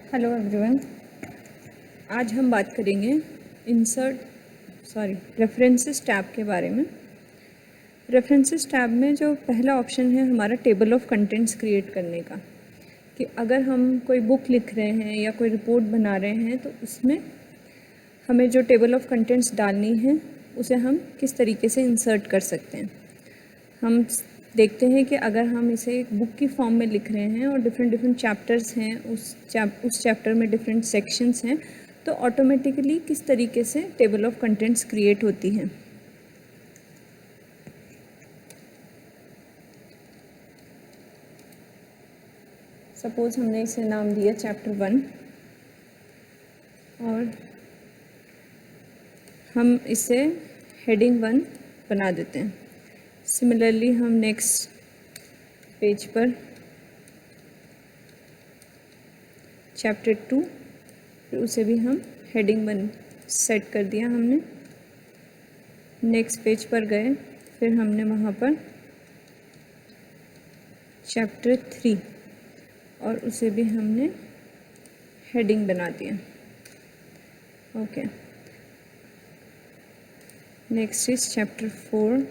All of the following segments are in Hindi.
Hello everyone. आज हम बात करेंगे रेफरेंसेस टैब के बारे में। रेफरेंसेस टैब में जो पहला ऑप्शन है हमारा टेबल ऑफ कंटेंट्स क्रिएट करने का, कि अगर हम कोई बुक लिख रहे हैं या कोई रिपोर्ट बना रहे हैं तो उसमें हमें जो टेबल ऑफ कंटेंट्स डालनी है उसे हम किस तरीके से इंसर्ट कर सकते हैं। हम देखते हैं कि अगर हम इसे एक बुक की फॉर्म में लिख रहे हैं और डिफरेंट चैप्टर्स हैं, उस चैप्टर में डिफरेंट सेक्शंस हैं, तो ऑटोमेटिकली किस तरीके से टेबल ऑफ कंटेंट्स क्रिएट होती हैं। सपोज हमने इसे नाम दिया चैप्टर 1 और हम इसे हेडिंग 1 बना देते हैं। सिमिलरली हम नेक्स्ट पेज पर चैप्टर 2, फिर उसे भी हम हेडिंग 1 सेट कर दिया हमने। नेक्स्ट पेज पर गए, फिर हमने वहाँ पर चैप्टर 3 और उसे भी हमने हेडिंग बना दिया। Okay, next is chapter 4।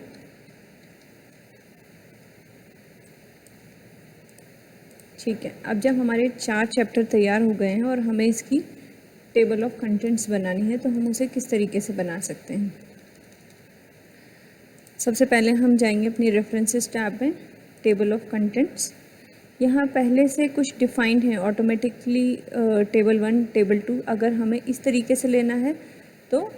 ठीक है, अब जब हमारे 4 चैप्टर तैयार हो गए हैं और हमें इसकी टेबल ऑफ कंटेंट्स बनानी है तो हम उसे किस तरीके से बना सकते हैं। सबसे पहले हम जाएंगे अपनी रेफरेंसेस टैब में, टेबल ऑफ कंटेंट्स। यहाँ पहले से कुछ डिफाइंड है ऑटोमेटिकली, टेबल 1, टेबल 2। अगर हमें इस तरीके से लेना है तो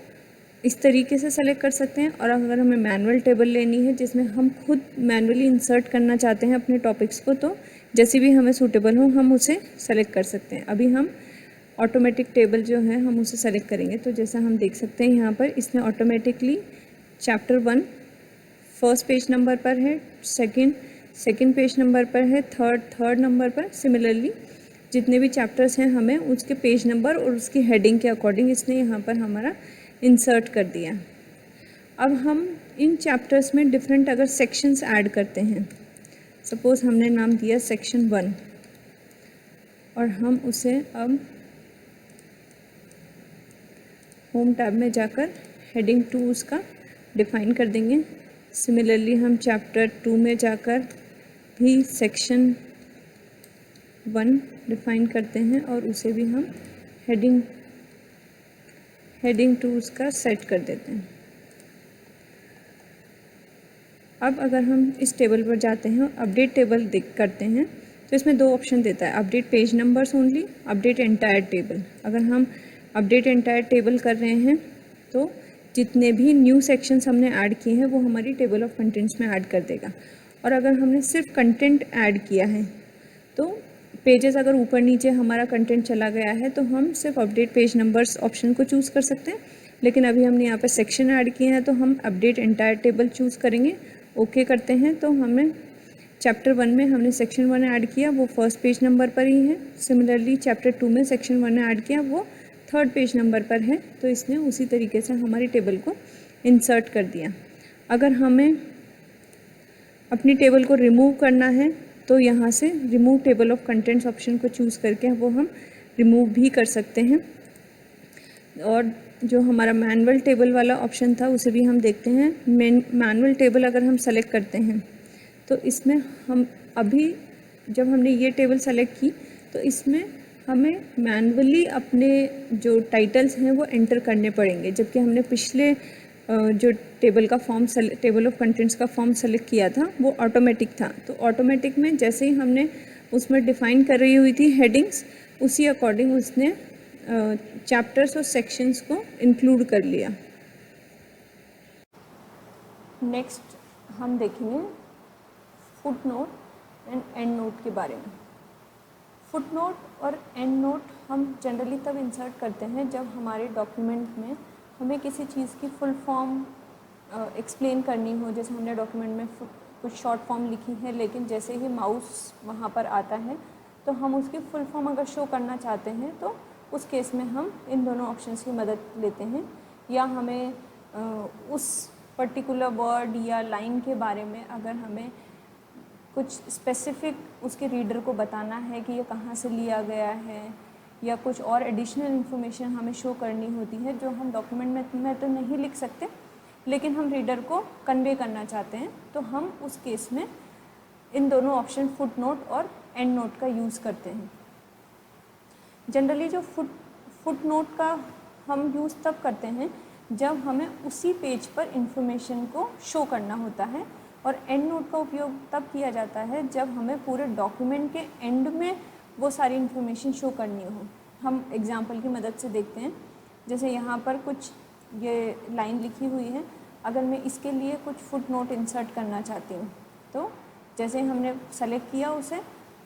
इस तरीके से सेलेक्ट कर सकते हैं, और अगर हमें मैनुअल टेबल लेनी है जिसमें हम खुद मैनुअली इंसर्ट करना चाहते हैं अपने टॉपिक्स को, तो जैसी भी हमें सूटेबल हो हम उसे सेलेक्ट कर सकते हैं। अभी हम ऑटोमेटिक टेबल जो है हम उसे सेलेक्ट करेंगे। तो जैसा हम देख सकते हैं यहाँ पर इसने automatically chapter 1 first page number पर है, सेकंड पेज नंबर पर है, थर्ड नंबर पर। सिमिलरली जितने भी चैप्टर्स हैं हमें उसके पेज नंबर और उसकी हेडिंग के अकॉर्डिंग इसने यहाँ पर हमारा इंसर्ट कर दिया। अब हम इन चैप्टर्स में डिफरेंट अगर सेक्शंस ऐड करते हैं, सपोज़ हमने नाम दिया सेक्शन 1 और हम उसे अब होम टैब में जाकर हेडिंग 2 उसका डिफ़ाइन कर देंगे। सिमिलरली हम चैप्टर 2 में जाकर भी सेक्शन 1 डिफ़ाइन करते हैं और उसे भी हम हेडिंग 2 उसका सेट कर देते हैं। अब अगर हम इस टेबल पर जाते हैं, अपडेट टेबल करते हैं, तो इसमें 2 ऑप्शन देता है, update page numbers only, update entire table. अगर हम अपडेट एंटायर टेबल कर रहे हैं तो जितने भी न्यू सेक्शंस हमने ऐड किए हैं वो हमारी टेबल ऑफ कंटेंट्स में ऐड कर देगा। और अगर हमने सिर्फ कंटेंट ऐड किया है तो पेजेस अगर ऊपर नीचे हमारा कंटेंट चला गया है तो हम सिर्फ अपडेट पेज नंबर्स ऑप्शन को चूज़ कर सकते हैं। लेकिन अभी हमने यहाँ पर सेक्शन ऐड किए हैं तो हम अपडेट एंटायर टेबल चूज़ करेंगे। ओके करते हैं तो हमें चैप्टर 1 में हमने सेक्शन 1 ऐड किया, वो फर्स्ट पेज नंबर पर ही है। सिमिलरली चैप्टर 2 में सेक्शन 1 ऐड किया, वो थर्ड पेज नंबर पर है। तो इसने उसी तरीके से हमारी टेबल को इंसर्ट कर दिया। अगर हमें अपनी टेबल को रिमूव करना है तो यहाँ से remove table of contents option को चूज़ करके वो हम रिमूव भी कर सकते हैं। और जो हमारा मैनुअल टेबल वाला ऑप्शन था उसे भी हम देखते हैं। मैनुअल टेबल अगर हम सेलेक्ट करते हैं तो इसमें हम अभी जब हमने ये टेबल सेलेक्ट की तो इसमें हमें मैनुअली अपने जो टाइटल्स हैं वो एंटर करने पड़ेंगे, जबकि हमने पिछले जो टेबल ऑफ कंटेंट्स का फॉर्म सेलेक्ट किया था वो ऑटोमेटिक था। तो ऑटोमेटिक में जैसे ही हमने उसमें डिफ़ाइन कर रही हुई थी हेडिंग्स, उसी अकॉर्डिंग उसने चैप्टर्स और सेक्शंस को इंक्लूड कर लिया। नेक्स्ट हम देखेंगे foot note and and note के बारे में। फुट नोट और एंड नोट हम जनरली तब इंसर्ट करते हैं जब हमारे डॉक्यूमेंट में हमें किसी चीज़ की फुल फॉर्म एक्सप्लेन करनी हो। जैसे हमने डॉक्यूमेंट में कुछ शॉर्ट फॉर्म लिखी है, लेकिन जैसे ही माउस वहाँ पर आता है तो हम उसकी फुल फॉर्म अगर शो करना चाहते हैं तो उस केस में हम इन दोनों ऑप्शंस की मदद लेते हैं। या हमें उस पर्टिकुलर वर्ड या लाइन के बारे में अगर हमें कुछ स्पेसिफिक उसके रीडर को बताना है कि ये कहाँ से लिया गया है या कुछ और एडिशनल इन्फॉर्मेशन हमें शो करनी होती है जो हम डॉक्यूमेंट में तो नहीं लिख सकते, लेकिन हम रीडर को कन्वे करना चाहते हैं, तो हम उस केस में इन दोनों ऑप्शन फुट नोट और एंड नोट का यूज़ करते हैं। जनरली जो फुट नोट का हम यूज़ तब करते हैं जब हमें उसी पेज पर इंफॉर्मेशन को शो करना होता है, और एंड नोट का उपयोग तब किया जाता है जब हमें पूरे डॉक्यूमेंट के एंड में वो सारी इन्फॉर्मेशन शो करनी हो। हम एग्जांपल की मदद से देखते हैं। जैसे यहाँ पर कुछ ये लाइन लिखी हुई है, अगर मैं इसके लिए कुछ फुट नोट इंसर्ट करना चाहती हूँ, तो जैसे हमने सेलेक्ट किया उसे,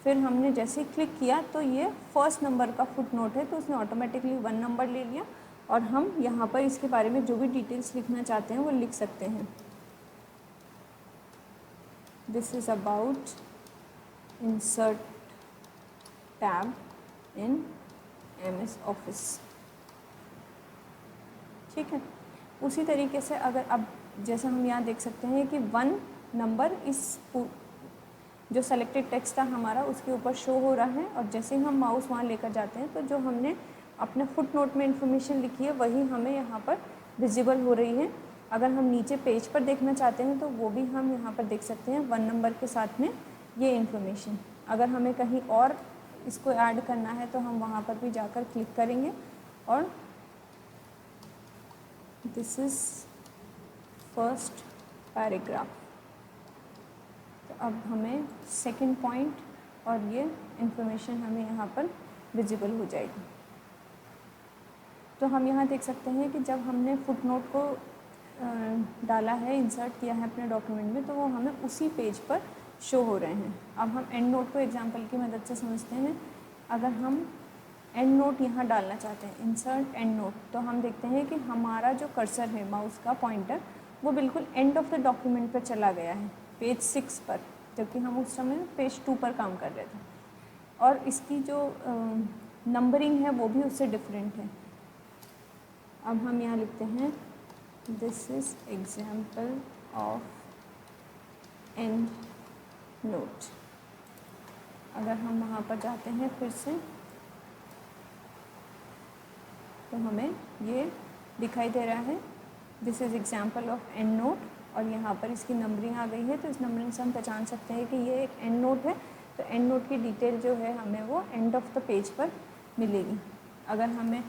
फिर हमने जैसे क्लिक किया तो ये फर्स्ट नंबर का फुट नोट है, तो उसने ऑटोमेटिकली 1 नंबर ले लिया, और हम यहाँ पर इसके बारे में जो भी डिटेल्स लिखना चाहते हैं वो लिख सकते हैं। This is about insert tab in MS office. ठीक है। उसी तरीके से अगर अब जैसे हम यहाँ देख सकते हैं कि 1 नंबर इस जो सेलेक्टेड टेक्स्ट था हमारा उसके ऊपर शो हो रहा है, और जैसे ही हम माउस वहाँ लेकर जाते हैं तो जो हमने अपने फुट नोट में इंफॉर्मेशन लिखी है वही हमें यहाँ पर विजिबल हो रही है। अगर हम नीचे पेज पर देखना चाहते हैं तो वो भी हम यहाँ पर देख सकते हैं 1 नंबर के साथ में ये इन्फॉर्मेशन। अगर हमें कहीं और इसको ऐड करना है तो हम वहाँ पर भी जाकर क्लिक करेंगे, और दिस इज़ फर्स्ट पैराग्राफ। तो अब हमें सेकंड पॉइंट और ये इन्फॉर्मेशन हमें यहाँ पर विजिबल हो जाएगी। तो हम यहाँ देख सकते हैं कि जब हमने फुट नोट को डाला है, इंसर्ट किया है अपने डॉक्यूमेंट में, तो वो हमें उसी पेज पर शो हो रहे हैं। अब हम एंड नोट को एग्जांपल की मदद से समझते हैं। अगर हम एंड नोट यहाँ डालना चाहते हैं, इंसर्ट एंड नोट, तो हम देखते हैं कि हमारा जो कर्सर है माउस का पॉइंटर वो बिल्कुल एंड ऑफ द डॉक्यूमेंट पर चला गया है, पेज 6 पर, जबकि हम उस समय पेज 2 पर काम कर रहे थे। और इसकी जो नंबरिंग है वो भी उससे डिफरेंट है। अब हम यहाँ लिखते हैं this is example of and note. अगर हम वहाँ पर जाते हैं फिर से तो हमें ये दिखाई दे रहा है this is example of and note, और यहाँ पर इसकी नंबरिंग आ गई है। तो इस नंबरिंग से हम पहचान सकते हैं कि ये एक एंड नोट है। तो एंड नोट की डिटेल जो है हमें वो एंड ऑफ द पेज पर मिलेगी। अगर हमें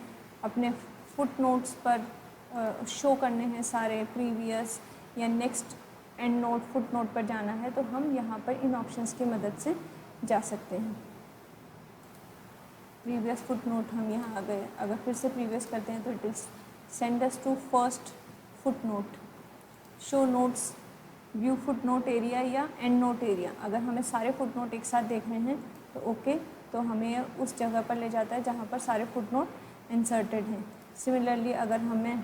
अपने फुट नोट्स पर शो करने हैं सारे प्रीवियस या next and note foot note पर जाना है, तो हम यहाँ पर इन ऑप्शंस की मदद से जा सकते हैं। प्रीवियस फुट नोट हम यहाँ आ गए। अगर फिर से प्रीवियस करते हैं तो it is send us to first foot note, show notes, view foot note area या एंड नोट एरिया। अगर हमें सारे फुट नोट एक साथ देखने हैं तो ओके, तो हमें उस जगह पर ले जाता है जहाँ पर सारे फुट नोट इंसर्टेड हैं। सिमिलरली अगर हमें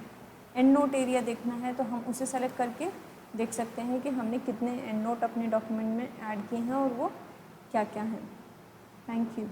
एंड नोट एरिया देखना है तो हम उसे सेलेक्ट करके देख सकते हैं कि हमने कितने एंड नोट अपने डॉक्यूमेंट में ऐड किए हैं और वो क्या क्या हैं। Thank you.